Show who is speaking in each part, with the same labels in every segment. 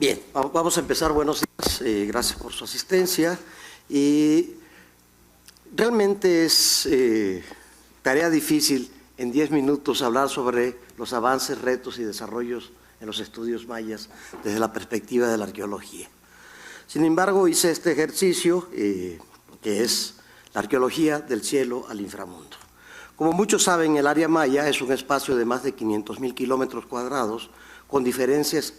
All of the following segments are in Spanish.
Speaker 1: Bien, vamos a empezar. Buenos días, gracias por su asistencia. Y realmente es tarea difícil en 10 minutos hablar sobre los avances, retos y desarrollos en los estudios mayas desde la perspectiva de la arqueología. Sin embargo, hice este ejercicio que es la arqueología del cielo al inframundo. Como muchos saben, el área maya es un espacio de más de 500.000 kilómetros cuadrados con diferentes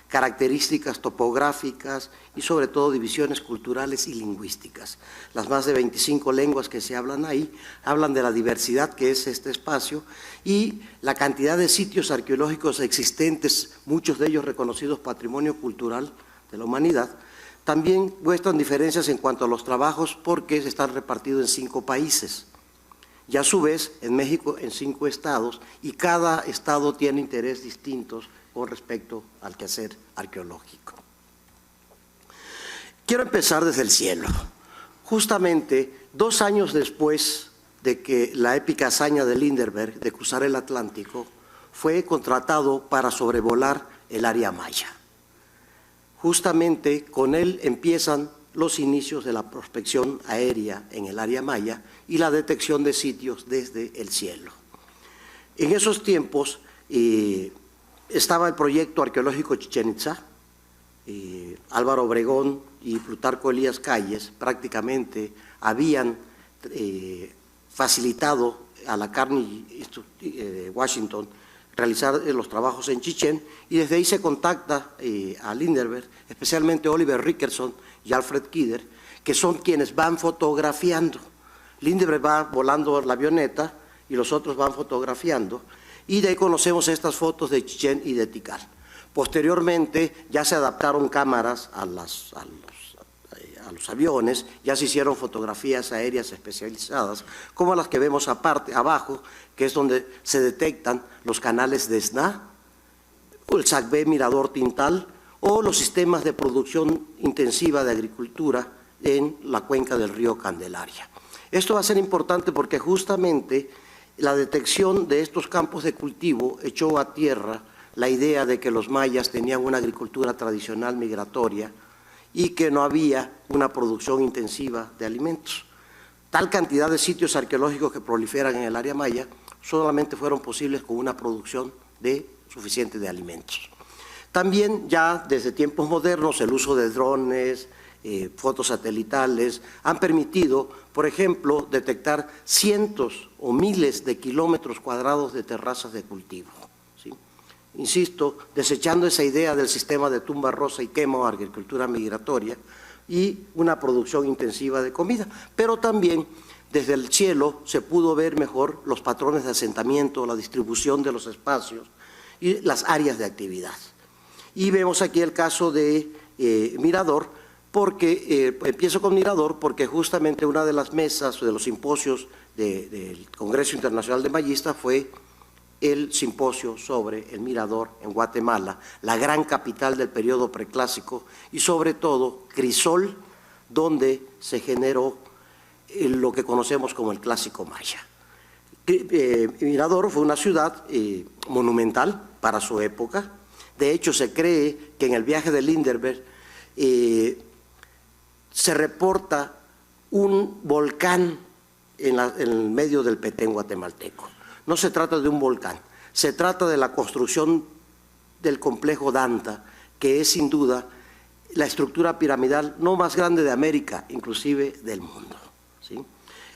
Speaker 1: características topográficas y sobre todo divisiones culturales y lingüísticas. Las más de 25 lenguas que se hablan ahí hablan de la diversidad que es este espacio y la cantidad de sitios arqueológicos existentes, muchos de ellos reconocidos patrimonio cultural de la humanidad. También muestran diferencias en cuanto a los trabajos porque están repartidos en 5 países. Y a su vez, en México, en 5 estados, y cada estado tiene intereses distintos con respecto al quehacer arqueológico. Quiero empezar desde el cielo. Justamente 2 años después de que la épica hazaña de Lindbergh de cruzar el Atlántico, fue contratado para sobrevolar el área maya. Justamente con él empiezan los inicios de la prospección aérea en el área maya y la detección de sitios desde el cielo. En esos tiempos estaba el proyecto arqueológico Chichén Itzá. Álvaro Obregón y Plutarco Elías Calles prácticamente habían facilitado a la Carnegie de Washington realizar los trabajos en Chichén, y desde ahí se contacta a Lindbergh, especialmente Oliver Rickerson y Alfred Kidder, que son quienes van fotografiando. Lindbergh va volando la avioneta y los otros van fotografiando, y de ahí conocemos estas fotos de Chichén y de Tikal. Posteriormente ya se adaptaron cámaras a los aviones, ya se hicieron fotografías aéreas especializadas, como las que vemos abajo, que es donde se detectan los canales de SNA, o el SACB Mirador Tintal, o los sistemas de producción intensiva de agricultura en la cuenca del río Candelaria. Esto va a ser importante porque justamente la detección de estos campos de cultivo echó a tierra la idea de que los mayas tenían una agricultura tradicional migratoria y que no había una producción intensiva de alimentos. Tal cantidad de sitios arqueológicos que proliferan en el área maya solamente fueron posibles con una producción suficiente de alimentos. También ya desde tiempos modernos el uso de drones, fotos satelitales han permitido, por ejemplo, detectar cientos o miles de kilómetros cuadrados de terrazas de cultivo. ¿Sí? Insisto, desechando esa idea del sistema de tumba rosa y quema o agricultura migratoria y una producción intensiva de comida, pero también desde el cielo se pudo ver mejor los patrones de asentamiento, la distribución de los espacios y las áreas de actividad. Y vemos aquí el caso de Mirador, porque empiezo con Mirador porque justamente una de las mesas de los simposios del Congreso Internacional de Mayistas fue el simposio sobre el Mirador en Guatemala, la gran capital del periodo preclásico, y sobre todo Crisol, donde se generó lo que conocemos como el clásico maya. Mirador fue una ciudad monumental para su época. De hecho, se cree que en el viaje de Lindbergh se reporta un volcán en el medio del Petén guatemalteco. No se trata de un volcán, se trata de la construcción del complejo Danta, que es sin duda la estructura piramidal no más grande de América, inclusive del mundo. ¿Sí?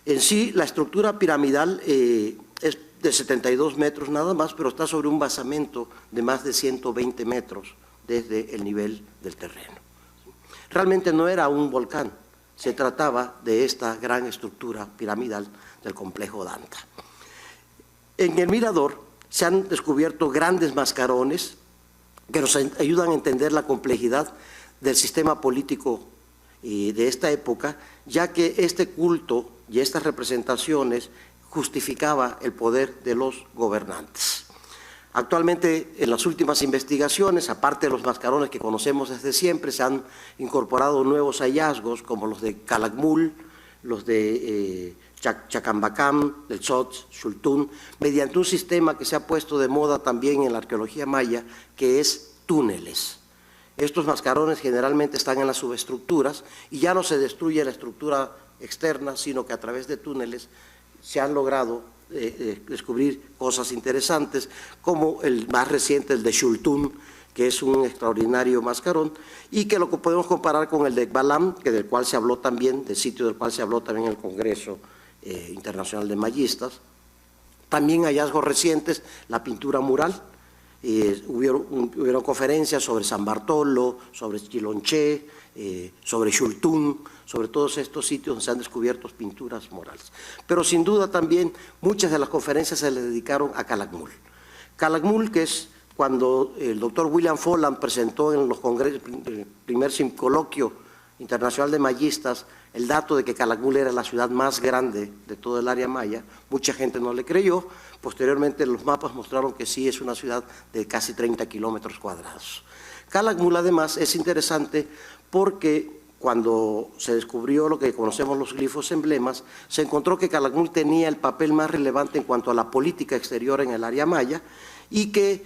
Speaker 1: En sí, la estructura piramidal es de 72 metros nada más, pero está sobre un basamento de más de 120 metros desde el nivel del terreno. Realmente no era un volcán, se trataba de esta gran estructura piramidal del complejo Danta. En el Mirador se han descubierto grandes mascarones que nos ayudan a entender la complejidad del sistema político de esta época, ya que este culto y estas representaciones justificaba el poder de los gobernantes. Actualmente, en las últimas investigaciones, aparte de los mascarones que conocemos desde siempre, se han incorporado nuevos hallazgos como los de Calakmul, los de Chacambacán, del Tzotz, Xultún, mediante un sistema que se ha puesto de moda también en la arqueología maya, que es túneles. Estos mascarones generalmente están en las subestructuras y ya no se destruye la estructura externa, sino que a través de túneles se han logrado descubrir cosas interesantes, como el más reciente, el de Xultún, que es un extraordinario mascarón, y que lo podemos comparar con el de Balam, que del cual se habló también, del sitio del cual se habló también en el Congreso Internacional de Mayistas. También hallazgos recientes, la pintura mural. Hubieron conferencias sobre San Bartolo, sobre Chilonché, sobre Xultún, sobre todos estos sitios donde se han descubierto pinturas murales. Pero sin duda también muchas de las conferencias se le dedicaron a Calakmul. Calakmul, que es cuando el doctor William Folland presentó en los congresos, el primer coloquio internacional de mayistas, el dato de que Calakmul era la ciudad más grande de todo el área maya, mucha gente no le creyó. Posteriormente los mapas mostraron que sí es una ciudad de casi 30 kilómetros cuadrados. Calakmul además es interesante porque cuando se descubrió lo que conocemos los glifos emblemas, se encontró que Calakmul tenía el papel más relevante en cuanto a la política exterior en el área maya y que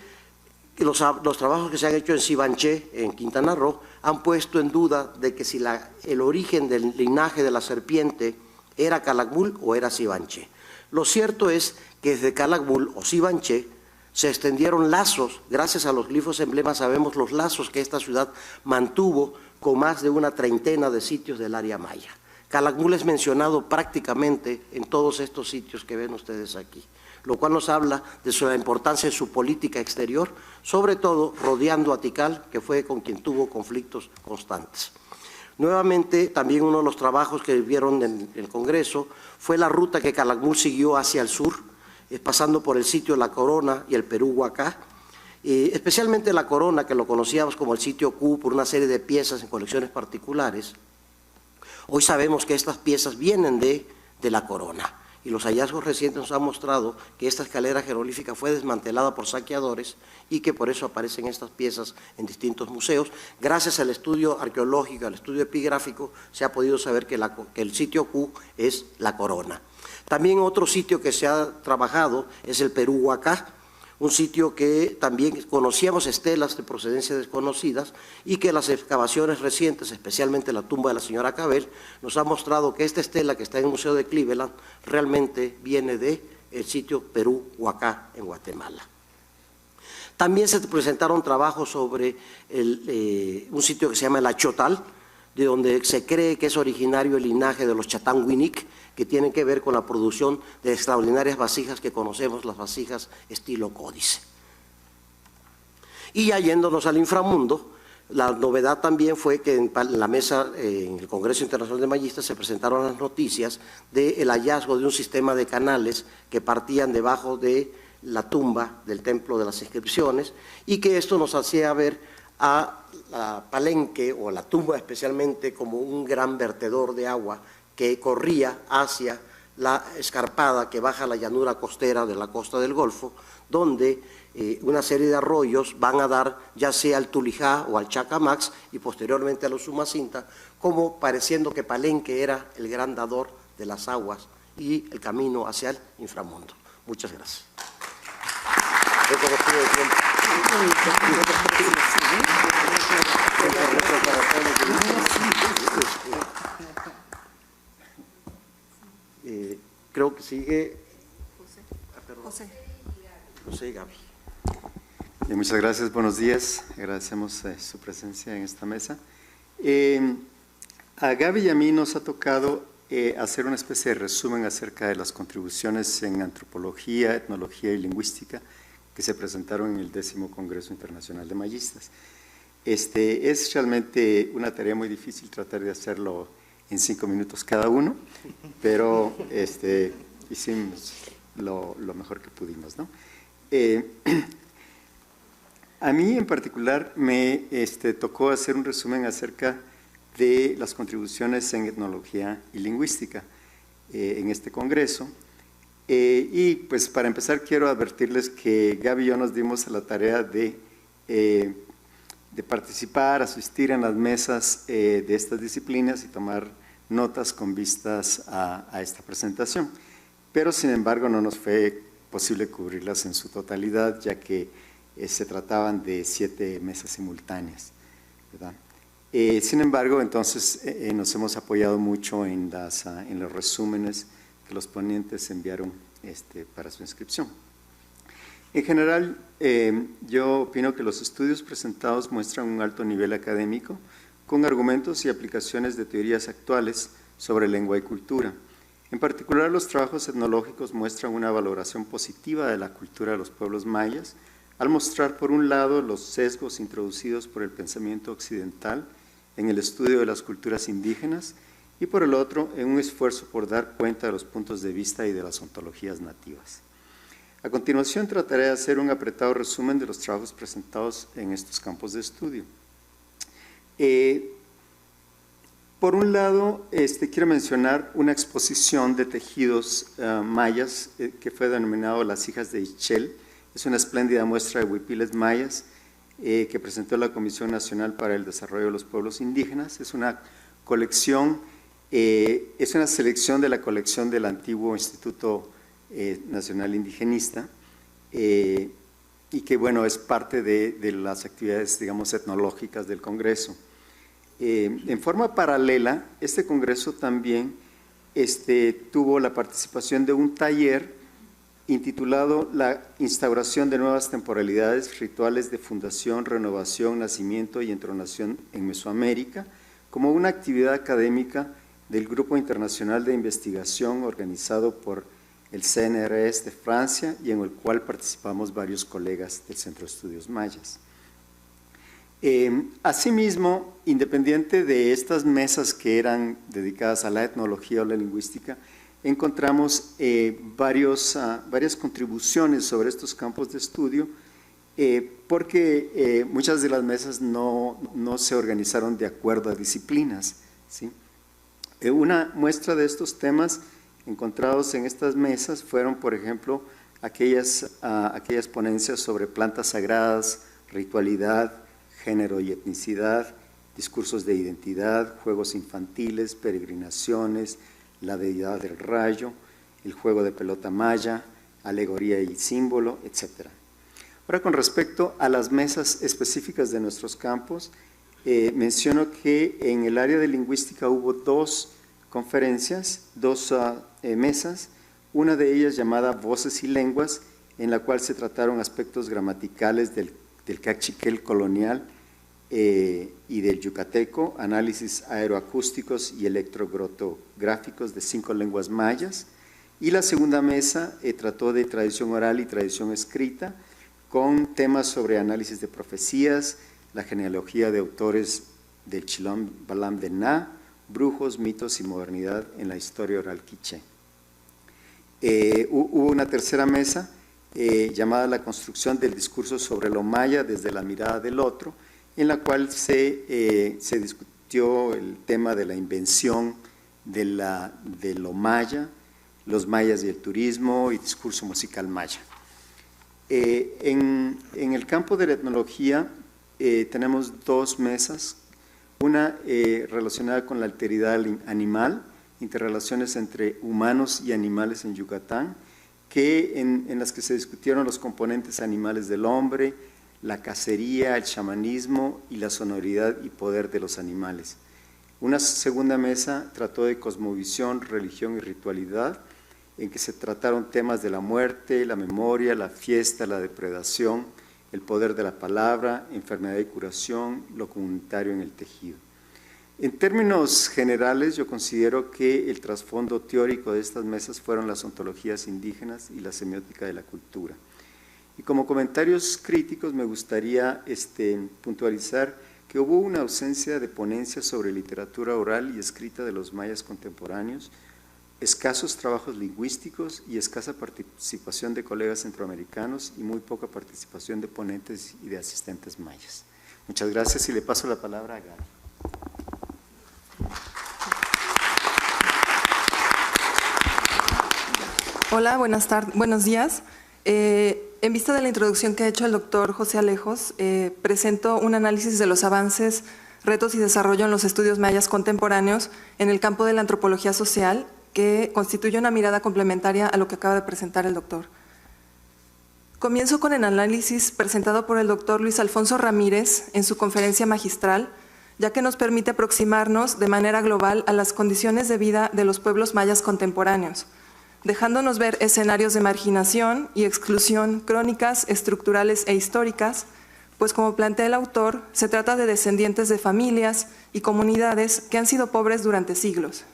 Speaker 1: los trabajos que se han hecho en Sibanché, en Quintana Roo, han puesto en duda de que si el origen del linaje de la serpiente era Calakmul o era Sibanché. Lo cierto es que desde Calakmul o Sibanché se extendieron lazos, gracias a los glifos emblemas sabemos los lazos que esta ciudad mantuvo con más de una treintena de sitios del área maya. Calakmul es mencionado prácticamente en todos estos sitios que ven ustedes aquí, lo cual nos habla de la importancia de su política exterior, sobre todo rodeando a Tikal, que fue con quien tuvo conflictos constantes. Nuevamente, también uno de los trabajos que vieron en el Congreso fue la ruta que Calakmul siguió hacia el sur, pasando por el sitio de La Corona y el Perú Huacá, especialmente La Corona, que lo conocíamos como el sitio Q por una serie de piezas en colecciones particulares. Hoy sabemos que estas piezas vienen de La Corona. Y los hallazgos recientes nos han mostrado que esta escalera jeroglífica fue desmantelada por saqueadores y que por eso aparecen estas piezas en distintos museos. Gracias al estudio arqueológico, al estudio epigráfico, se ha podido saber que el sitio Q es La Corona. También otro sitio que se ha trabajado es el Perú Huacá, un sitio que también conocíamos estelas de procedencia desconocidas y que las excavaciones recientes, especialmente la tumba de la señora Cabell, nos ha mostrado que esta estela que está en el Museo de Cleveland realmente viene del sitio Perú Huacá en Guatemala. También se presentaron trabajos sobre un sitio que se llama el Achotal, de donde se cree que es originario el linaje de los Chatanguinic, que tienen que ver con la producción de extraordinarias vasijas que conocemos, las vasijas estilo códice. Y ya yéndonos al inframundo, la novedad también fue que en la mesa, en el Congreso Internacional de Mayistas, se presentaron las noticias del hallazgo de un sistema de canales que partían debajo de la tumba del Templo de las Inscripciones y que esto nos hacía ver a Palenque o a la tumba especialmente como un gran vertedor de agua que corría hacia la escarpada que baja la llanura costera de la costa del Golfo, donde una serie de arroyos van a dar ya sea al Tulijá o al Chacamax y posteriormente a los Umacinta, como pareciendo que Palenque era el gran dador de las aguas y el camino hacia el inframundo. Muchas gracias. Creo que sigue José y Gaby.
Speaker 2: Muchas gracias, buenos días. Agradecemos su presencia en esta mesa. A Gaby y a mí nos ha tocado hacer una especie de resumen acerca de las contribuciones en antropología, etnología y lingüística que se presentaron en el 10º Congreso Internacional de Mayistas. Es realmente una tarea muy difícil tratar de hacerlo en 5 minutos cada uno, pero hicimos lo mejor que pudimos, ¿no? A mí en particular me tocó hacer un resumen acerca de las contribuciones en etnología y lingüística en este congreso. Y pues para empezar quiero advertirles que Gaby y yo nos dimos a la tarea de participar, asistir en las mesas de estas disciplinas y tomar notas con vistas a esta presentación. Pero sin embargo no nos fue posible cubrirlas en su totalidad, ya que se trataban de 7 mesas simultáneas. ¿verdad? Sin embargo, entonces nos hemos apoyado mucho en los resúmenes que los ponentes enviaron para su inscripción. En general, yo opino que los estudios presentados muestran un alto nivel académico con argumentos y aplicaciones de teorías actuales sobre lengua y cultura. En particular, los trabajos etnológicos muestran una valoración positiva de la cultura de los pueblos mayas, al mostrar, por un lado, los sesgos introducidos por el pensamiento occidental en el estudio de las culturas indígenas y, por el otro, en un esfuerzo por dar cuenta de los puntos de vista y de las ontologías nativas. A continuación, trataré de hacer un apretado resumen de los trabajos presentados en estos campos de estudio. Por un lado, quiero mencionar una exposición de tejidos mayas que fue denominado Las hijas de Ixchel. Es una espléndida muestra de huipiles mayas que presentó la Comisión Nacional para el Desarrollo de los Pueblos Indígenas. Es una colección, es una selección de la colección del antiguo Instituto Nacional Indigenista y que, bueno, es parte de las actividades, digamos, etnológicas del Congreso. En forma paralela, este Congreso también tuvo la participación de un taller intitulado La instauración de nuevas temporalidades, rituales de fundación, renovación, nacimiento y entronación en Mesoamérica, como una actividad académica del Grupo Internacional de Investigación organizado por el CNRS de Francia y en el cual participamos varios colegas del Centro de Estudios Mayas. Asimismo, independiente de estas mesas que eran dedicadas a la etnología o la lingüística, encontramos varias contribuciones sobre estos campos de estudio porque muchas de las mesas no se organizaron de acuerdo a disciplinas, ¿sí? Una muestra de estos temas encontrados en estas mesas fueron, por ejemplo, aquellas ponencias sobre plantas sagradas, ritualidad, género y etnicidad, discursos de identidad, juegos infantiles, peregrinaciones, la deidad del rayo, el juego de pelota maya, alegoría y símbolo, etc. Ahora, con respecto a las mesas específicas de nuestros campos, menciono que en el área de lingüística hubo dos conferencias, dos mesas, una de ellas llamada Voces y Lenguas, en la cual se trataron aspectos gramaticales del cachiquel colonial y del yucateco, análisis aeroacústicos y electrogrotográficos de 5 lenguas mayas, y la segunda mesa trató de tradición oral y tradición escrita, con temas sobre análisis de profecías, la genealogía de autores del Chilón Balam de Na, brujos, mitos y modernidad en la historia oral quiché. Hubo una tercera mesa llamada La construcción del discurso sobre lo maya desde la mirada del otro, en la cual se discutió el tema de la invención de lo maya, los mayas y el turismo y discurso musical maya. En el campo de la etnología tenemos dos mesas, una relacionada con la alteridad animal, interrelaciones entre humanos y animales en Yucatán, en las que se discutieron los componentes animales del hombre, la cacería, el chamanismo y la sonoridad y poder de los animales. Una segunda mesa trató de cosmovisión, religión y ritualidad, en que se trataron temas de la muerte, la memoria, la fiesta, la depredación, el poder de la palabra, enfermedad y curación, lo comunitario en el tejido. En términos generales, yo considero que el trasfondo teórico de estas mesas fueron las ontologías indígenas y la semiótica de la cultura. Y como comentarios críticos me gustaría puntualizar que hubo una ausencia de ponencias sobre literatura oral y escrita de los mayas contemporáneos, escasos trabajos lingüísticos y escasa participación de colegas centroamericanos y muy poca participación de ponentes y de asistentes mayas. Muchas gracias y le paso la palabra a Gaby.
Speaker 3: Hola, buenos días. En vista de la introducción que ha hecho el doctor José Alejos, presento un análisis de los avances, retos y desarrollo en los estudios mayas contemporáneos en el campo de la antropología social, que constituye una mirada complementaria a lo que acaba de presentar el doctor. Comienzo con el análisis presentado por el doctor Luis Alfonso Ramírez en su conferencia magistral ya que nos permite aproximarnos de manera global a las condiciones de vida de los pueblos mayas contemporáneos, dejándonos ver escenarios de marginación y exclusión crónicas, estructurales e históricas, pues como plantea el autor, se trata de descendientes de familias y comunidades que han sido pobres durante siglos.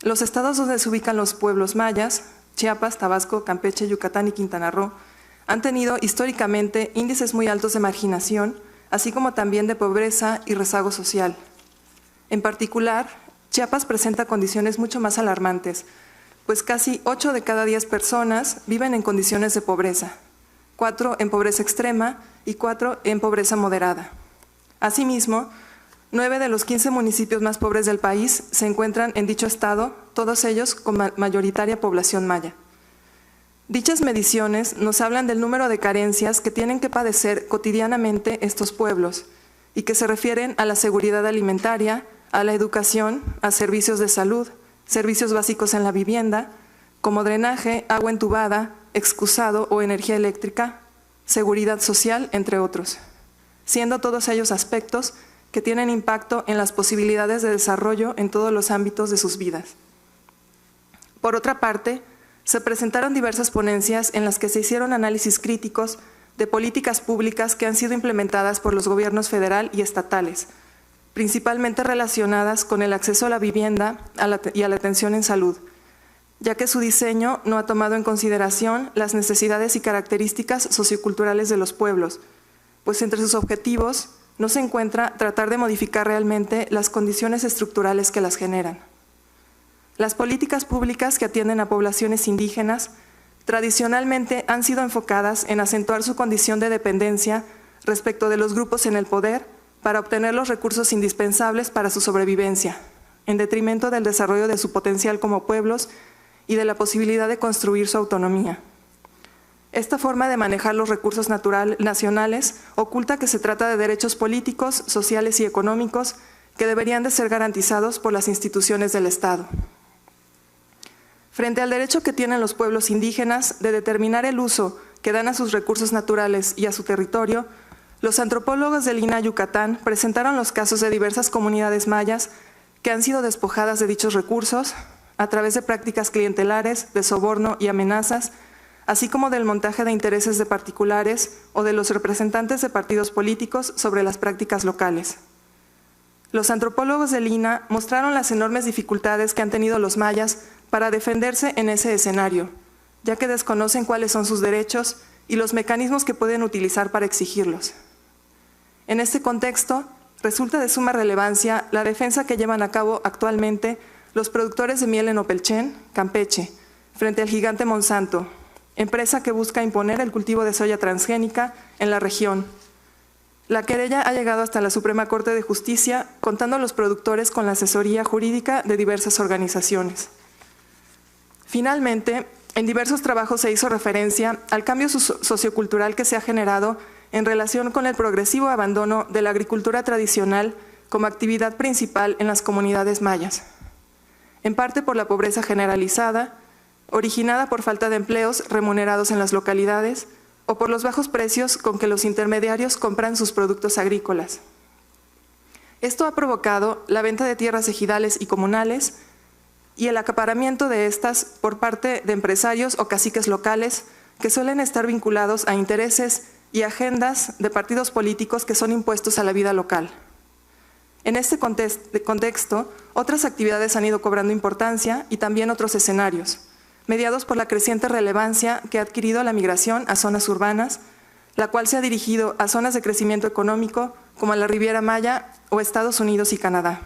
Speaker 3: Los estados donde se ubican los pueblos mayas, Chiapas, Tabasco, Campeche, Yucatán y Quintana Roo, han tenido históricamente índices muy altos de marginación, así como también de pobreza y rezago social. En particular, Chiapas presenta condiciones mucho más alarmantes, pues casi 8 de cada 10 personas viven en condiciones de pobreza, 4 en pobreza extrema y 4 en pobreza moderada. Asimismo, 9 de los 15 municipios más pobres del país se encuentran en dicho estado, todos ellos con mayoritaria población maya. Dichas mediciones nos hablan del número de carencias que tienen que padecer cotidianamente estos pueblos y que se refieren a la seguridad alimentaria, a la educación, a servicios de salud, servicios básicos en la vivienda, como drenaje, agua entubada, excusado o energía eléctrica, seguridad social, entre otros, siendo todos ellos aspectos que tienen impacto en las posibilidades de desarrollo en todos los ámbitos de sus vidas. Por otra parte, se presentaron diversas ponencias en las que se hicieron análisis críticos de políticas públicas que han sido implementadas por los gobiernos federal y estatales, principalmente relacionadas con el acceso a la vivienda y a la atención en salud, ya que su diseño no ha tomado en consideración las necesidades y características socioculturales de los pueblos, pues entre sus objetivos no se encuentra tratar de modificar realmente las condiciones estructurales que las generan. Las políticas públicas que atienden a poblaciones indígenas tradicionalmente han sido enfocadas en acentuar su condición de dependencia respecto de los grupos en el poder para obtener los recursos indispensables para su sobrevivencia, en detrimento del desarrollo de su potencial como pueblos y de la posibilidad de construir su autonomía. Esta forma de manejar los recursos nacionales oculta que se trata de derechos políticos, sociales y económicos que deberían de ser garantizados por las instituciones del Estado. Frente al derecho que tienen los pueblos indígenas de determinar el uso que dan a sus recursos naturales y a su territorio, los antropólogos del INAH Yucatán presentaron los casos de diversas comunidades mayas que han sido despojadas de dichos recursos a través de prácticas clientelares, de soborno y amenazas, así como del montaje de intereses de particulares o de los representantes de partidos políticos sobre las prácticas locales. Los antropólogos del INAH mostraron las enormes dificultades que han tenido los mayas para defenderse en ese escenario, ya que desconocen cuáles son sus derechos y los mecanismos que pueden utilizar para exigirlos. En este contexto, resulta de suma relevancia la defensa que llevan a cabo actualmente los productores de miel en Opelchen, Campeche, frente al gigante Monsanto, empresa que busca imponer el cultivo de soya transgénica en la región. La querella ha llegado hasta la Suprema Corte de Justicia, contando a los productores con la asesoría jurídica de diversas organizaciones. Finalmente, en diversos trabajos se hizo referencia al cambio sociocultural que se ha generado en relación con el progresivo abandono de la agricultura tradicional como actividad principal en las comunidades mayas, en parte por la pobreza generalizada, originada por falta de empleos remunerados en las localidades o por los bajos precios con que los intermediarios compran sus productos agrícolas. Esto ha provocado la venta de tierras ejidales y comunales y el acaparamiento de estas por parte de empresarios o caciques locales que suelen estar vinculados a intereses y agendas de partidos políticos que son impuestos a la vida local. En este contexto, otras actividades han ido cobrando importancia y también otros escenarios, mediados por la creciente relevancia que ha adquirido la migración a zonas urbanas, la cual se ha dirigido a zonas de crecimiento económico como la Riviera Maya o Estados Unidos y Canadá.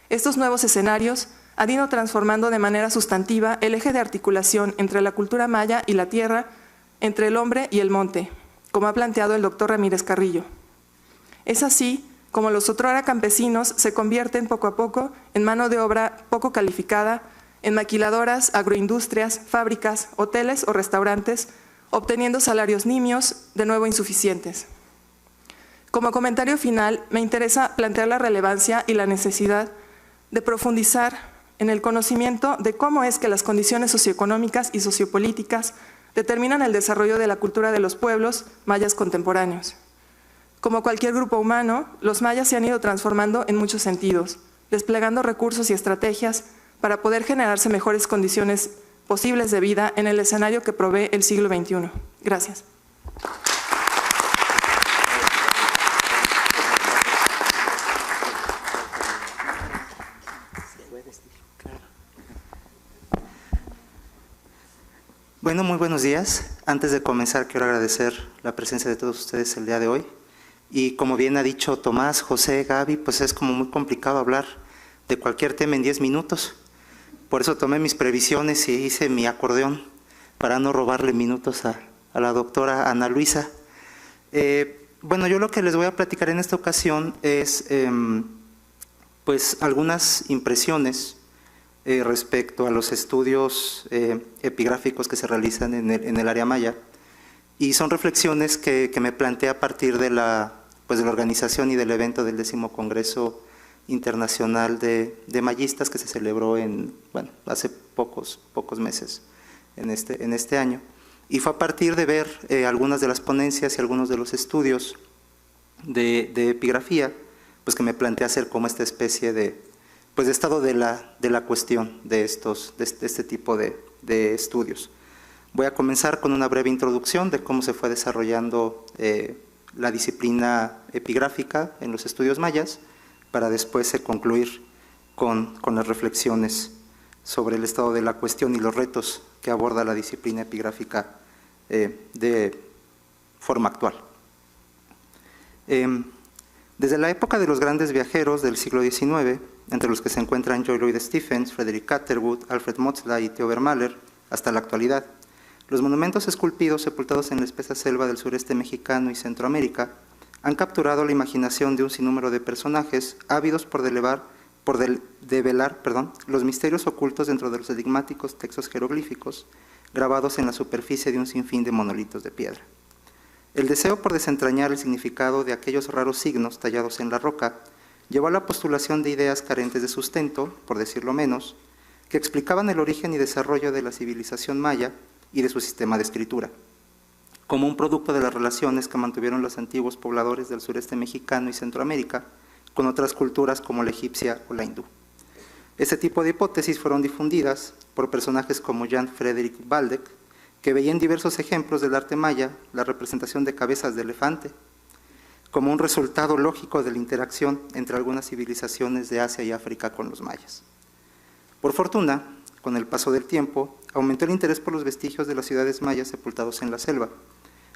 Speaker 3: Estos nuevos escenarios han ido transformando de manera sustantiva el eje de articulación entre la cultura maya y la tierra, entre el hombre y el monte, como ha planteado el doctor Ramírez Carrillo. Es así como los otrora campesinos se convierten poco a poco en mano de obra poco calificada, en maquiladoras, agroindustrias, fábricas, hoteles o restaurantes, obteniendo salarios nimios, de nuevo insuficientes. Como comentario final, me interesa plantear la relevancia y la necesidad de profundizar en el conocimiento de cómo es que las condiciones socioeconómicas y sociopolíticas determinan el desarrollo de la cultura de los pueblos mayas contemporáneos. Como cualquier grupo humano, los mayas se han ido transformando en muchos sentidos, desplegando recursos y estrategias para poder generarse mejores condiciones posibles de vida en el escenario que provee el siglo XXI. Gracias.
Speaker 4: Bueno, muy buenos días. Antes de comenzar, quiero agradecer la presencia de todos ustedes el día de hoy. Y como bien ha dicho Tomás, José, Gaby, pues es como muy complicado hablar de cualquier tema en 10 minutos. Por eso tomé mis previsiones y hice mi acordeón para no robarle minutos a la doctora Ana Luisa. Bueno, yo lo que les voy a platicar en esta ocasión es pues algunas impresiones respecto a los estudios epigráficos que se realizan en el área maya, y son reflexiones que me planteé a partir de la organización y del evento del 10º Congreso Internacional de Mayistas que se celebró hace pocos meses en este año, y fue a partir de ver algunas de las ponencias y algunos de los estudios de epigrafía, pues que me planteé hacer como esta especie de estado de la cuestión de este tipo de estudios. Voy a comenzar con una breve introducción de cómo se fue desarrollando la disciplina epigráfica en los estudios mayas, para después concluir con las reflexiones sobre el estado de la cuestión y los retos que aborda la disciplina epigráfica de forma actual. Desde la época de los grandes viajeros del siglo XIX, entre los que se encuentran Joy Lloyd Stephens, Frederick Catherwood, Alfred Maudslay y Theo Vermaelen, hasta la actualidad, los monumentos esculpidos sepultados en la espesa selva del sureste mexicano y Centroamérica han capturado la imaginación de un sinnúmero de personajes ávidos por develar los misterios ocultos dentro de los enigmáticos textos jeroglíficos grabados en la superficie de un sinfín de monolitos de piedra. El deseo por desentrañar el significado de aquellos raros signos tallados en la roca llevó a la postulación de ideas carentes de sustento, por decirlo menos, que explicaban el origen y desarrollo de la civilización maya y de su sistema de escritura, como un producto de las relaciones que mantuvieron los antiguos pobladores del sureste mexicano y Centroamérica con otras culturas como la egipcia o la hindú. Este tipo de hipótesis fueron difundidas por personajes como Jan Frederik Waldeck, que veía en diversos ejemplos del arte maya la representación de cabezas de elefante, como un resultado lógico de la interacción entre algunas civilizaciones de Asia y África con los mayas. Por fortuna, con el paso del tiempo, aumentó el interés por los vestigios de las ciudades mayas sepultados en la selva,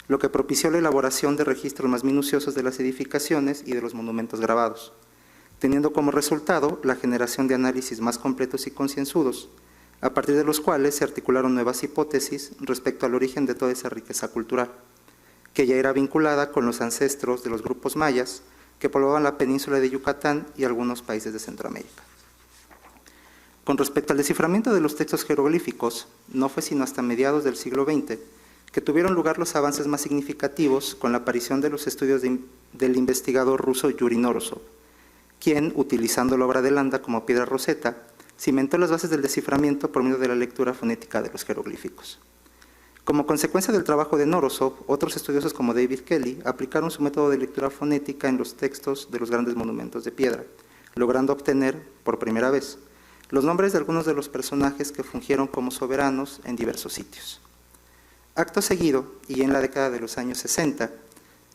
Speaker 4: lo que propició la elaboración de registros más minuciosos de las edificaciones y de los monumentos grabados, teniendo como resultado la generación de análisis más completos y concienzudos, a partir de los cuales se articularon nuevas hipótesis respecto al origen de toda esa riqueza cultural, que ya era vinculada con los ancestros de los grupos mayas que poblaban la península de Yucatán y algunos países de Centroamérica. Con respecto al desciframiento de los textos jeroglíficos, no fue sino hasta mediados del siglo XX que tuvieron lugar los avances más significativos con la aparición de los estudios del investigador ruso Yuri Norosov, quien, utilizando la obra de Landa como piedra roseta, cimentó las bases del desciframiento por medio de la lectura fonética de los jeroglíficos. Como consecuencia del trabajo de Norosov, otros estudiosos como David Kelly aplicaron su método de lectura fonética en los textos de los grandes monumentos de piedra, logrando obtener, por primera vez, los nombres de algunos de los personajes que fungieron como soberanos en diversos sitios. Acto seguido, y en la década de los años 60,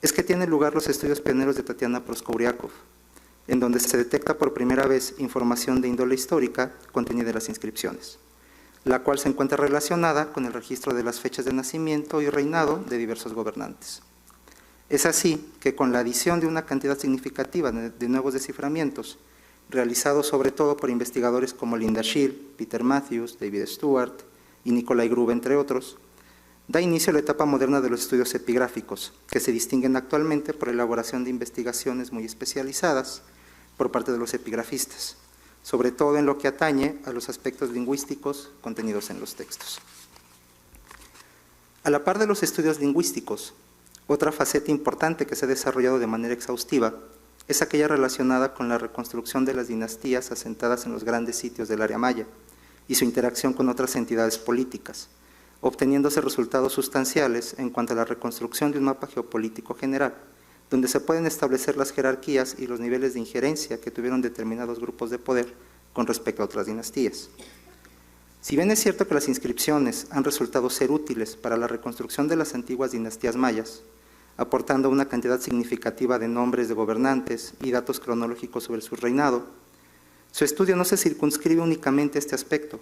Speaker 4: es que tienen lugar los estudios pioneros de Tatiana Proskouryakov, en donde se detecta por primera vez información de índole histórica contenida en las inscripciones, la cual se encuentra relacionada con el registro de las fechas de nacimiento y reinado de diversos gobernantes. Es así que con la adición de una cantidad significativa de nuevos desciframientos, realizados sobre todo por investigadores como Linda Schill, Peter Matthews, David Stewart y Nikolai Grube, entre otros, da inicio a la etapa moderna de los estudios epigráficos, que se distinguen actualmente por la elaboración de investigaciones muy especializadas por parte de los epigrafistas, sobre todo en lo que atañe a los aspectos lingüísticos contenidos en los textos. A la par de los estudios lingüísticos, otra faceta importante que se ha desarrollado de manera exhaustiva es aquella relacionada con la reconstrucción de las dinastías asentadas en los grandes sitios del área maya y su interacción con otras entidades políticas, obteniéndose resultados sustanciales en cuanto a la reconstrucción de un mapa geopolítico general, donde se pueden establecer las jerarquías y los niveles de injerencia que tuvieron determinados grupos de poder con respecto a otras dinastías. Si bien es cierto que las inscripciones han resultado ser útiles para la reconstrucción de las antiguas dinastías mayas, aportando una cantidad significativa de nombres de gobernantes y datos cronológicos sobre su reinado, su estudio no se circunscribe únicamente a este aspecto,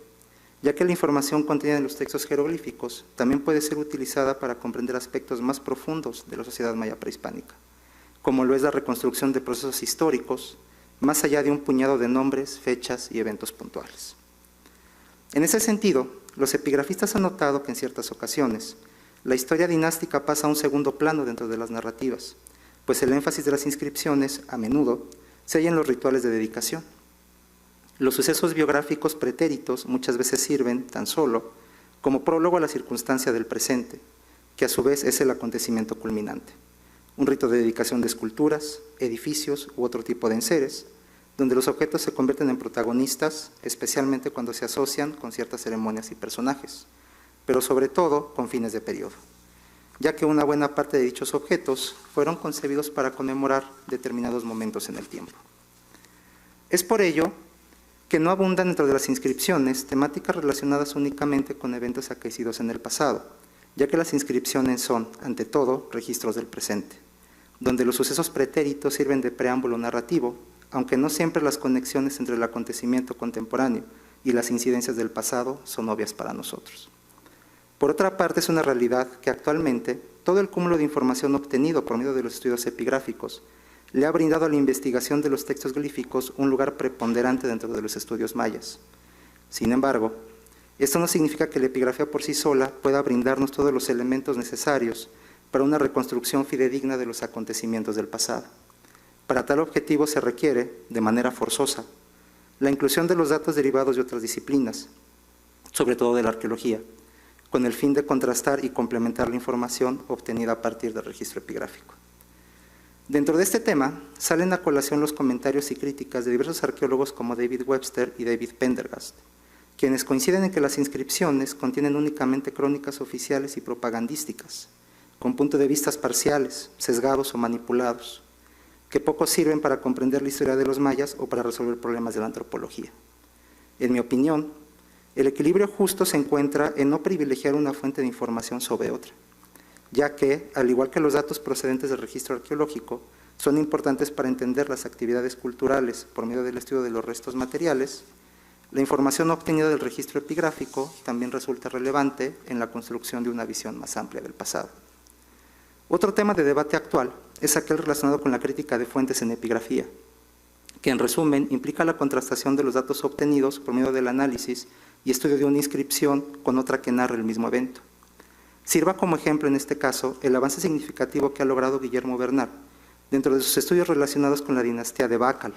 Speaker 4: ya que la información contenida en los textos jeroglíficos también puede ser utilizada para comprender aspectos más profundos de la sociedad maya prehispánica, como lo es la reconstrucción de procesos históricos, más allá de un puñado de nombres, fechas y eventos puntuales. En ese sentido, los epigrafistas han notado que en ciertas ocasiones la historia dinástica pasa a un segundo plano dentro de las narrativas, pues el énfasis de las inscripciones, a menudo, se halla en los rituales de dedicación. Los sucesos biográficos pretéritos muchas veces sirven, tan solo, como prólogo a la circunstancia del presente, que a su vez es el acontecimiento culminante. Un rito de dedicación de esculturas, edificios u otro tipo de enseres, donde los objetos se convierten en protagonistas, especialmente cuando se asocian con ciertas ceremonias y personajes, pero sobre todo con fines de periodo, ya que una buena parte de dichos objetos fueron concebidos para conmemorar determinados momentos en el tiempo. Es por ello que no abundan dentro de las inscripciones temáticas relacionadas únicamente con eventos acaecidos en el pasado, ya que las inscripciones son, ante todo, registros del presente, donde los sucesos pretéritos sirven de preámbulo narrativo, aunque no siempre las conexiones entre el acontecimiento contemporáneo y las incidencias del pasado son obvias para nosotros. Por otra parte, es una realidad que actualmente todo el cúmulo de información obtenido por medio de los estudios epigráficos le ha brindado a la investigación de los textos glíficos un lugar preponderante dentro de los estudios mayas. Sin embargo, esto no significa que la epigrafía por sí sola pueda brindarnos todos los elementos necesarios para una reconstrucción fidedigna de los acontecimientos del pasado. Para tal objetivo se requiere, de manera forzosa, la inclusión de los datos derivados de otras disciplinas, sobre todo de la arqueología, con el fin de contrastar y complementar la información obtenida a partir del registro epigráfico. Dentro de este tema, salen a colación los comentarios y críticas de diversos arqueólogos como David Webster y David Pendergast, quienes coinciden en que las inscripciones contienen únicamente crónicas oficiales y propagandísticas, con puntos de vista parciales, sesgados o manipulados, que poco sirven para comprender la historia de los mayas o para resolver problemas de la antropología. En mi opinión, el equilibrio justo se encuentra en no privilegiar una fuente de información sobre otra, ya que, al igual que los datos procedentes del registro arqueológico, son importantes para entender las actividades culturales por medio del estudio de los restos materiales, la información obtenida del registro epigráfico también resulta relevante en la construcción de una visión más amplia del pasado. Otro tema de debate actual es aquel relacionado con la crítica de fuentes en epigrafía, que en resumen implica la contrastación de los datos obtenidos por medio del análisis y estudio de una inscripción con otra que narra el mismo evento. Sirva como ejemplo en este caso el avance significativo que ha logrado Guillermo Bernal dentro de sus estudios relacionados con la dinastía de Bacal,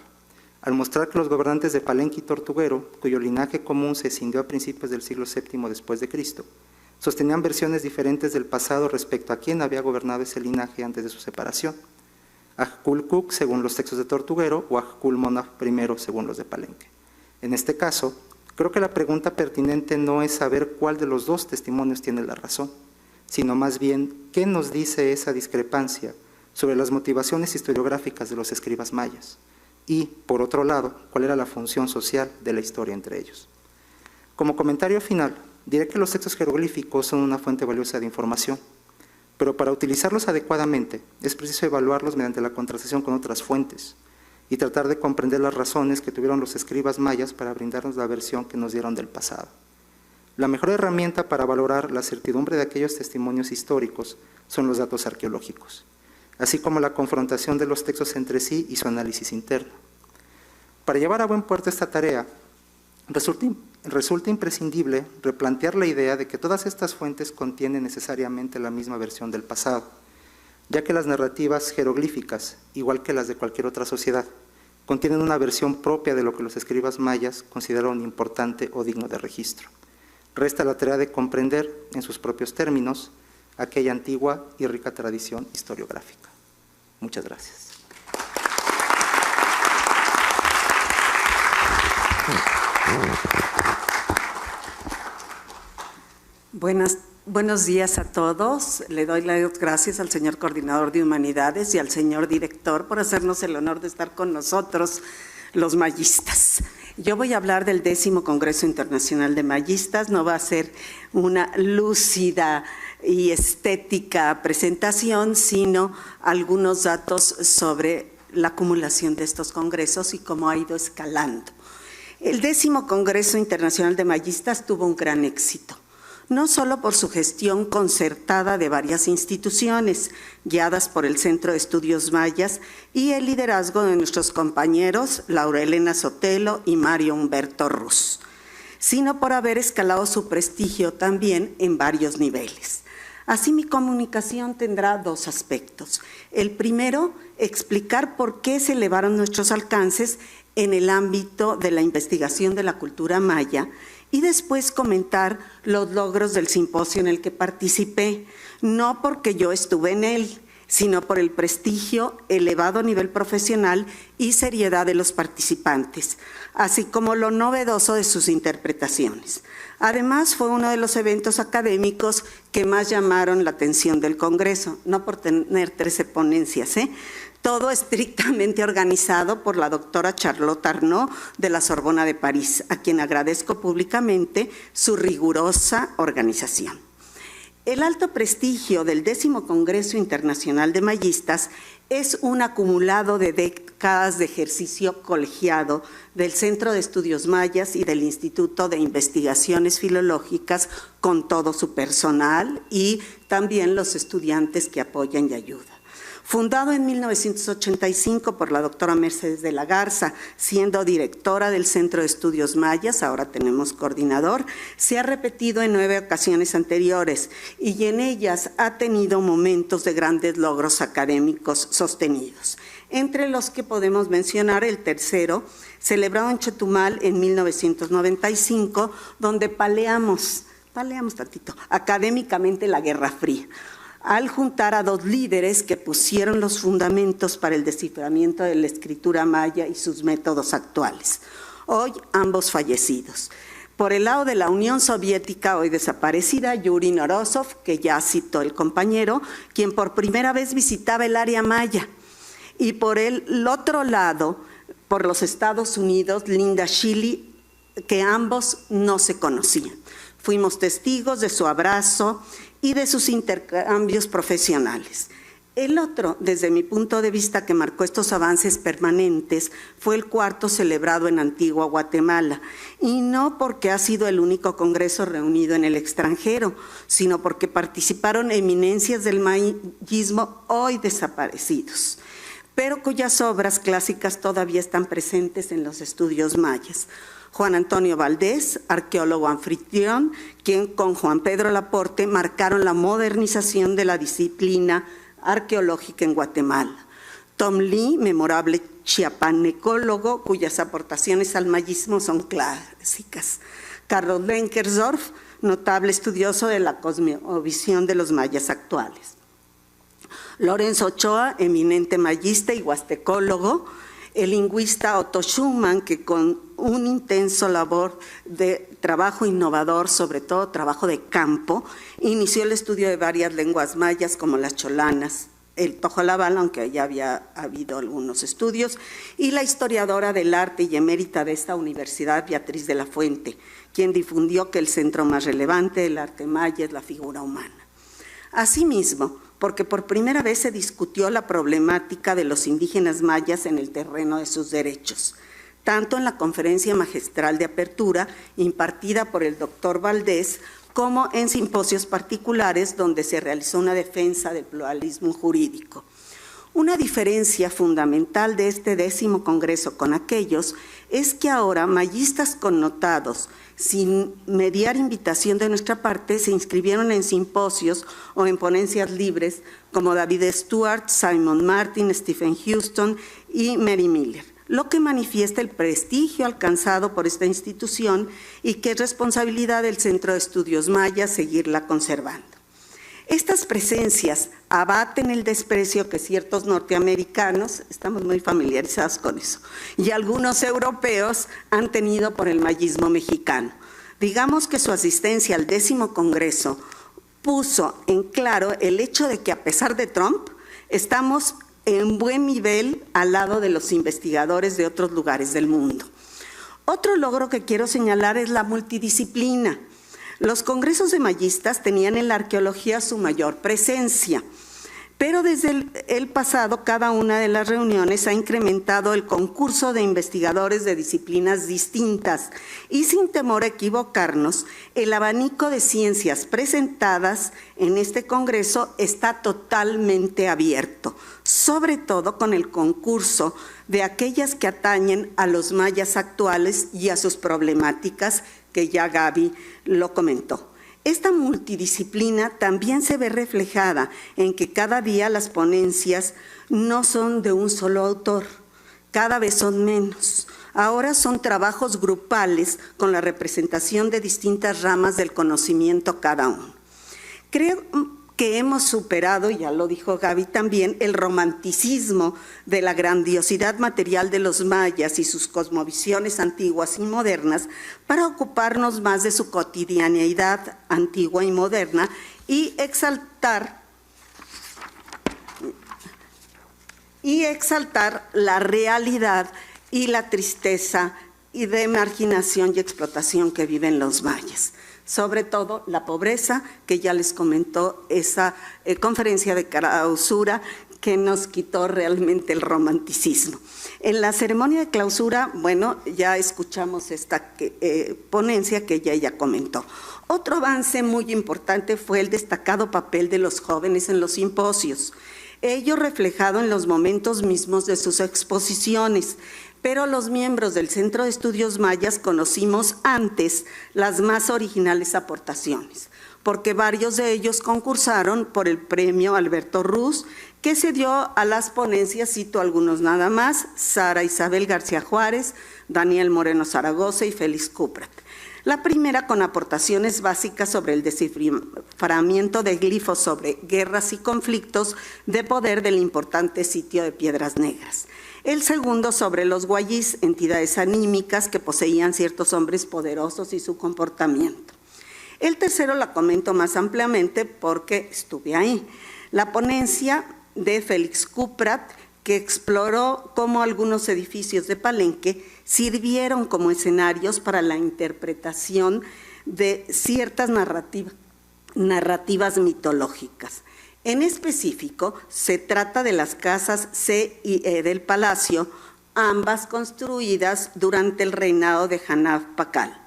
Speaker 4: al mostrar que los gobernantes de Palenque y Tortuguero, cuyo linaje común se escindió a principios del siglo VII después de Cristo, sostenían versiones diferentes del pasado respecto a quién había gobernado ese linaje antes de su separación, Ajculcuc según los textos de Tortuguero o Ajculmonaf I según los de Palenque. En este caso, creo que la pregunta pertinente no es saber cuál de los dos testimonios tiene la razón, sino más bien qué nos dice esa discrepancia sobre las motivaciones historiográficas de los escribas mayas y, por otro lado, cuál era la función social de la historia entre ellos. Como comentario final, diré que los textos jeroglíficos son una fuente valiosa de información, pero para utilizarlos adecuadamente es preciso evaluarlos mediante la contrastación con otras fuentes y tratar de comprender las razones que tuvieron los escribas mayas para brindarnos la versión que nos dieron del pasado. La mejor herramienta para valorar la certidumbre de aquellos testimonios históricos son los datos arqueológicos, así como la confrontación de los textos entre sí y su análisis interno. Para llevar a buen puerto esta tarea, resulta imprescindible replantear la idea de que todas estas fuentes contienen necesariamente la misma versión del pasado, ya que las narrativas jeroglíficas, igual que las de cualquier otra sociedad, contienen una versión propia de lo que los escribas mayas consideraron importante o digno de registro. Resta la tarea de comprender, en sus propios términos, aquella antigua y rica tradición historiográfica. Muchas gracias.
Speaker 5: Buenas Buenos días a todos. Le doy las gracias al señor coordinador de Humanidades y al señor director por hacernos el honor de estar con nosotros, los mayistas. Yo voy a hablar del 10º Congreso Internacional de Mayistas. No va a ser una lúcida y estética presentación, sino algunos datos sobre la acumulación de estos congresos y cómo ha ido escalando. El 10º Congreso Internacional de Mayistas tuvo un gran éxito, no solo por su gestión concertada de varias instituciones, guiadas por el Centro de Estudios Mayas y el liderazgo de nuestros compañeros Laura Elena Sotelo y Mario Humberto Ruz, sino por haber escalado su prestigio también en varios niveles. Así, mi comunicación tendrá dos aspectos. El primero, explicar por qué se elevaron nuestros alcances en el ámbito de la investigación de la cultura maya, y después comentar los logros del simposio en el que participé, no porque yo estuve en él, sino por el prestigio, elevado nivel profesional y seriedad de los participantes, así como lo novedoso de sus interpretaciones. Además, fue uno de los eventos académicos que más llamaron la atención del Congreso, no por tener 13 ponencias, todo estrictamente organizado por la doctora Charlotte Arnaud de la Sorbona de París, a quien agradezco públicamente su rigurosa organización. El alto prestigio del 10º Congreso Internacional de Mayistas es un acumulado de décadas de ejercicio colegiado del Centro de Estudios Mayas y del Instituto de Investigaciones Filológicas con todo su personal y también los estudiantes que apoyan y ayudan. Fundado en 1985 por la doctora Mercedes de la Garza, siendo directora del Centro de Estudios Mayas, ahora tenemos coordinador, se ha repetido en 9 ocasiones anteriores y en ellas ha tenido momentos de grandes logros académicos sostenidos, entre los que podemos mencionar el tercero, celebrado en Chetumal en 1995, donde paleamos académicamente la Guerra Fría, al juntar a 2 líderes que pusieron los fundamentos para el desciframiento de la escritura maya y sus métodos actuales, hoy ambos fallecidos. Por el lado de la Unión Soviética, hoy desaparecida, Yuri Norosov, que ya citó el compañero, quien por primera vez visitaba el área maya, y por el otro lado, por los Estados Unidos, Linda Shilly, que ambos no se conocían. Fuimos testigos de su abrazo y de sus intercambios profesionales. El otro, desde mi punto de vista, que marcó estos avances permanentes, fue el 4º celebrado en Antigua Guatemala, y no porque ha sido el único congreso reunido en el extranjero, sino porque participaron eminencias del mayismo hoy desaparecidos, pero cuyas obras clásicas todavía están presentes en los estudios mayas. Juan Antonio Valdés, arqueólogo anfitrión, quien con Juan Pedro Laporte marcaron la modernización de la disciplina arqueológica en Guatemala. Tom Lee, memorable chiapanecólogo, cuyas aportaciones al mayismo son clásicas. Carlos Lenkersdorf, notable estudioso de la cosmovisión de los mayas actuales. Lorenzo Ochoa, eminente mayista y huastecólogo. El lingüista Otto Schumann, que con un intenso labor de trabajo innovador, sobre todo trabajo de campo, inició el estudio de varias lenguas mayas como las cholanas, el tojolabal, aunque ya había habido algunos estudios, y la historiadora del arte y emérita de esta universidad, Beatriz de la Fuente, quien difundió que el centro más relevante del arte maya es la figura humana. Asimismo, porque por primera vez se discutió la problemática de los indígenas mayas en el terreno de sus derechos, tanto en la conferencia magistral de apertura impartida por el doctor Valdés, como en simposios particulares donde se realizó una defensa del pluralismo jurídico. Una diferencia fundamental de este 10º Congreso con aquellos es que ahora mayistas connotados, sin mediar invitación de nuestra parte, se inscribieron en simposios o en ponencias libres como David Stewart, Simon Martin, Stephen Houston y Mary Miller, lo que manifiesta el prestigio alcanzado por esta institución y que es responsabilidad del Centro de Estudios Mayas seguirla conservando. Estas presencias abaten el desprecio que ciertos norteamericanos, estamos muy familiarizados con eso, y algunos europeos han tenido por el mayismo mexicano. Digamos que su asistencia al 10º Congreso puso en claro el hecho de que a pesar de Trump, estamos en buen nivel al lado de los investigadores de otros lugares del mundo. Otro logro que quiero señalar es la multidisciplina. Los congresos de mayistas tenían en la arqueología su mayor presencia, pero desde el pasado cada una de las reuniones ha incrementado el concurso de investigadores de disciplinas distintas y sin temor a equivocarnos, el abanico de ciencias presentadas en este congreso está totalmente abierto, sobre todo con el concurso de aquellas que atañen a los mayas actuales y a sus problemáticas, que ya Gaby lo comentó. Esta multidisciplina también se ve reflejada en que cada día las ponencias no son de un solo autor, cada vez son menos. Ahora son trabajos grupales con la representación de distintas ramas del conocimiento cada uno. Creo que hemos superado, ya lo dijo Gaby también, el romanticismo de la grandiosidad material de los mayas y sus cosmovisiones antiguas y modernas para ocuparnos más de su cotidianeidad antigua y moderna y exaltar la realidad y la tristeza y de marginación y explotación que viven los mayas. Sobre todo la pobreza, que ya les comentó esa conferencia de clausura que nos quitó realmente el romanticismo. En la ceremonia de clausura, bueno, ya escuchamos esta ponencia que ella comentó. Otro avance muy importante fue el destacado papel de los jóvenes en los simposios, ello reflejado en los momentos mismos de sus exposiciones. Pero los miembros del Centro de Estudios Mayas conocimos antes las más originales aportaciones, porque varios de ellos concursaron por el premio Alberto Ruz, que se dio a las ponencias, cito algunos nada más: Sara Isabel García Juárez, Daniel Moreno Zaragoza y Félix Kuprat. La primera con aportaciones básicas sobre el desciframiento de glifos sobre guerras y conflictos de poder del importante sitio de Piedras Negras. El segundo sobre los guayís, entidades anímicas que poseían ciertos hombres poderosos y su comportamiento. El tercero la comento más ampliamente porque estuve ahí. La ponencia de Félix Kuprat, que exploró cómo algunos edificios de Palenque sirvieron como escenarios para la interpretación de ciertas narrativas mitológicas. En específico, se trata de las casas C y E del Palacio, ambas construidas durante el reinado de Hanaf Pakal.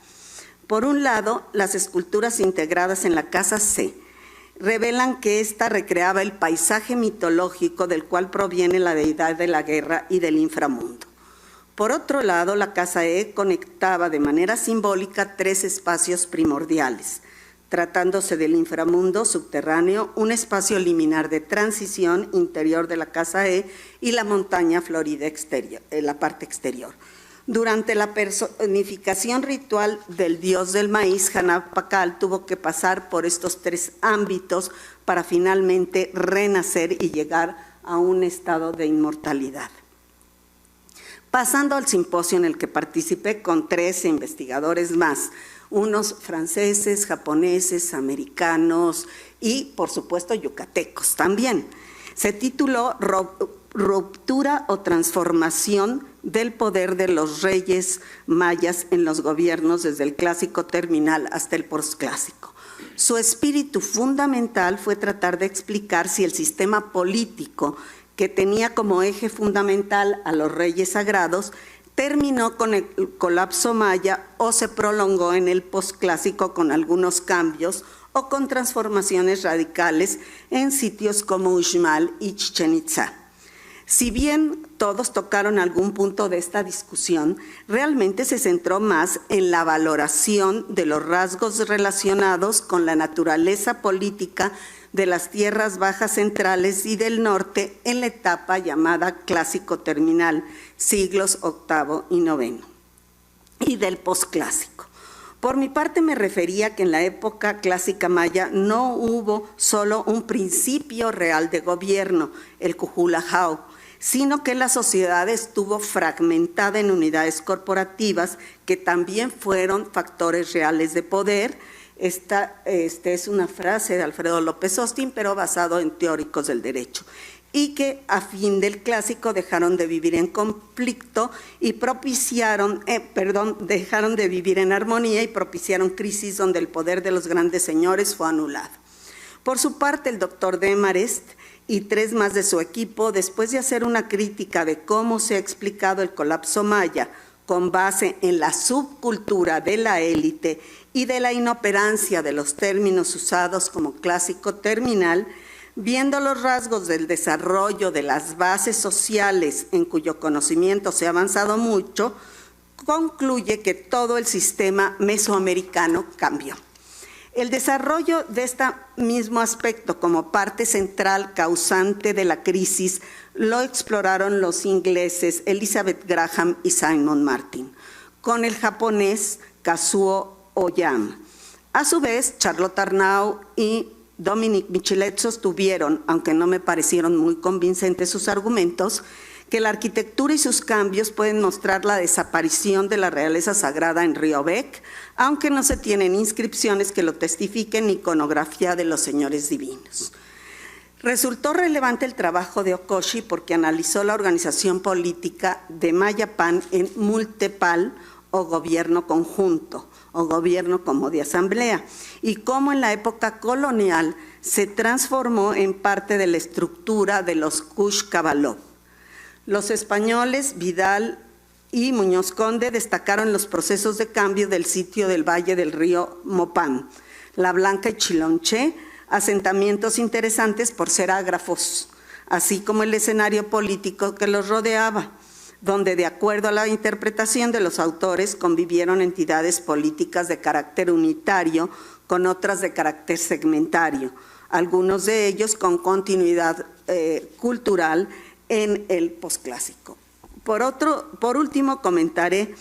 Speaker 5: Por un lado, las esculturas integradas en la casa C revelan que ésta recreaba el paisaje mitológico del cual proviene la deidad de la guerra y del inframundo. Por otro lado, la casa E conectaba de manera simbólica tres espacios primordiales, tratándose del inframundo subterráneo, un espacio liminar de transición interior de la casa E y la montaña florida exterior, la parte exterior. Durante la personificación ritual del dios del maíz, Hanaf Pakal tuvo que pasar por estos tres ámbitos para finalmente renacer y llegar a un estado de inmortalidad. Pasando al simposio en el que participé con 13 investigadores más, unos franceses, japoneses, americanos y, por supuesto, yucatecos también. Se tituló Ruptura o transformación del poder de los reyes mayas en los gobiernos desde el clásico terminal hasta el posclásico. Su espíritu fundamental fue tratar de explicar si el sistema político que tenía como eje fundamental a los reyes sagrados terminó con el colapso maya o se prolongó en el posclásico con algunos cambios o con transformaciones radicales en sitios como Uxmal y Chichén Itzá. Si bien todos tocaron algún punto de esta discusión, realmente se centró más en la valoración de los rasgos relacionados con la naturaleza política de las tierras bajas centrales y del norte en la etapa llamada clásico terminal, siglos VIII y IX, y del posclásico. Por mi parte me refería que en la época clásica maya no hubo solo un principio real de gobierno, el Cuhulajau, sino que la sociedad estuvo fragmentada en unidades corporativas que también fueron factores reales de poder, Esta es una frase de Alfredo López Austin, pero basado en teóricos del derecho, y que a fin del clásico dejaron de vivir en conflicto y dejaron de vivir en armonía y propiciaron crisis donde el poder de los grandes señores fue anulado. Por su parte, el doctor Demarest y 3 más de su equipo, después de hacer una crítica de cómo se ha explicado el colapso maya con base en la subcultura de la élite y de la inoperancia de los términos usados como clásico terminal, viendo los rasgos del desarrollo de las bases sociales en cuyo conocimiento se ha avanzado mucho, concluye que todo el sistema mesoamericano cambió. El desarrollo de este mismo aspecto como parte central causante de la crisis lo exploraron los ingleses Elizabeth Graham y Simon Martin, con el japonés Kazuo Oyama. A su vez, Charlotte Arnau y Dominic Michelet sostuvieron, aunque no me parecieron muy convincentes sus argumentos, que la arquitectura y sus cambios pueden mostrar la desaparición de la realeza sagrada en Río-Bec, aunque no se tienen inscripciones que lo testifiquen ni iconografía de los señores divinos. Resultó relevante el trabajo de Okoshi porque analizó la organización política de Mayapán en multepal o gobierno conjunto, o gobierno como de asamblea, y cómo en la época colonial se transformó en parte de la estructura de los Kush-Kabalov. Los españoles, Vidal y Muñoz Conde, destacaron los procesos de cambio del sitio del valle del río Mopán, La Blanca y Chilonché, asentamientos interesantes por ser ágrafos, así como el escenario político que los rodeaba, donde de acuerdo a la interpretación de los autores convivieron entidades políticas de carácter unitario con otras de carácter segmentario, algunos de ellos con continuidad cultural en el posclásico. Por último, comentaré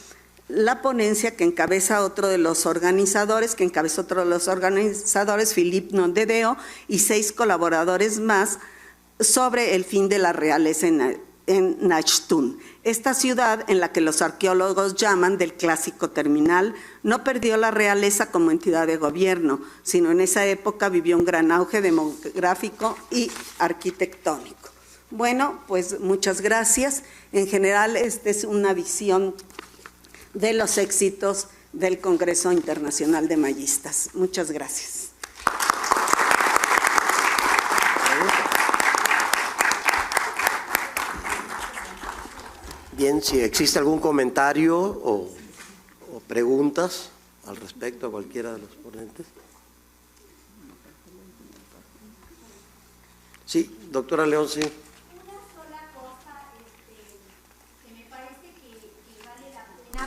Speaker 5: la ponencia que encabezó otro de los organizadores, Philippe Nondedeo, y 6 colaboradores más, sobre el fin de la realeza en Nachtún. Esta ciudad, en la que los arqueólogos llaman del clásico terminal, no perdió la realeza como entidad de gobierno, sino en esa época vivió un gran auge demográfico y arquitectónico. Bueno, pues muchas gracias. En general, esta es una visión de los éxitos del Congreso Internacional de Mayistas. Muchas gracias.
Speaker 1: Bien, si existe algún comentario o preguntas al respecto a cualquiera de los ponentes. Sí, doctora León, sí.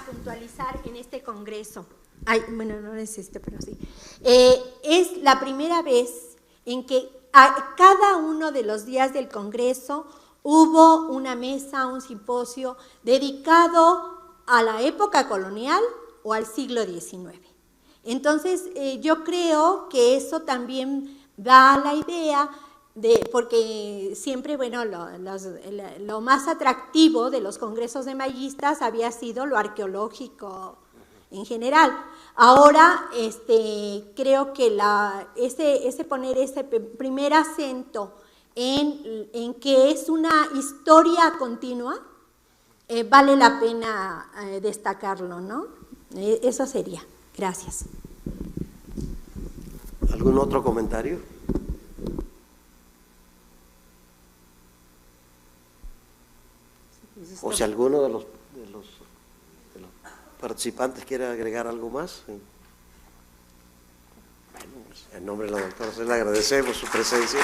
Speaker 6: Puntualizar en este congreso. Bueno, no es pero sí. Es la primera vez en que a cada uno de los días del congreso hubo una mesa, un simposio dedicado a la época colonial o al siglo XIX. Entonces, yo creo que eso también da la idea porque siempre, bueno, lo más atractivo de los congresos de mayistas había sido lo arqueológico en general. Ahora, creo que poner ese primer acento en que es una historia continua, vale la pena destacarlo, ¿no? Eso sería. Gracias.
Speaker 1: ¿Algún otro comentario? O si alguno de los participantes quiere agregar algo más. Bueno, en nombre de la doctora, le agradecemos su presencia.